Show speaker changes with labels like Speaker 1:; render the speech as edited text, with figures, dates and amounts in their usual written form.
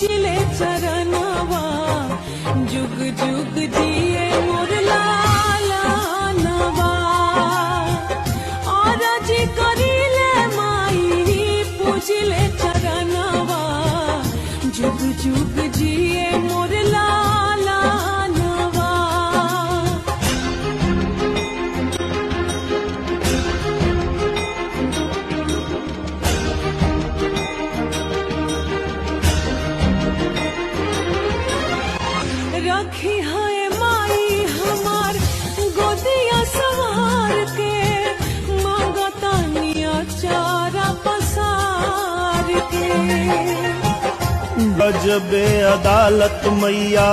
Speaker 1: पूजिले चरणवा जुग जुग जिए मोर लाला नवा और जी करिले माई पूजिले चरणवा जुग जुग जिए मोर लाला नवा। रखी है माई हमार गोदिया सवार के मांगतानिया चारा पसार के।
Speaker 2: गजबे अदालत मैया